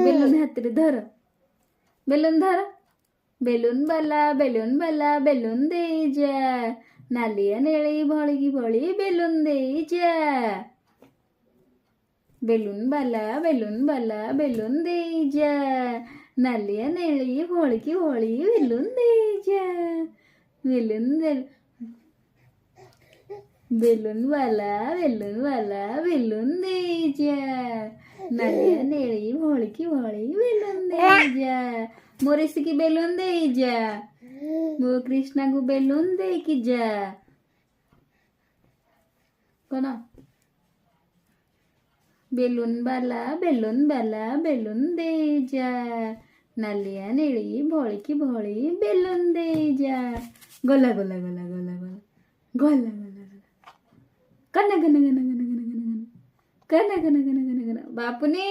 Balloon ହାତରେ ଧର, balloon ଧର। ବେଲୁନ ବାଲା ବେଲୁନ ଦେଇଯା, ନାଲିଆ ନେଳି ଭଳିକି ଭଳି ବେଲୁନ ଦେଇଯା। ବେଲୁନ ବାଲା ବେଲୁନ ଦେଇଯା, ନାଲିଆ ନେଳି ଭଳିକି ଭଳି ବେଲୁନ ଦେଇଯା। ବେଲୁନ ବାଲା ବେଲୁନ ଦେଇଯା, ନାଲିଆ ନେଳି ଭଳିକି ଭଳି ବେଲୁନ ଦେଇଯା। ମୋ ଋଷିକି ବେଲୁନ ଦେଇଯା, ମୋ କୃଷ୍ଣାକୁ ବେଲୁନ ଦେଇକି ଯା। କଣ? ବେଲୁନ ବାଲା ବେଲୁନ ଦେଇଯା, ନାଲିଆ ନେଳି ଭଳିକି ଭଳି ବେଲୁନ ଦେଇଯା। ଗଲା ଗଲା ଗଲା ଗଲା ଗଲା ଗଲା ଗଲା ଗଲା। କନ ବାପୁନି।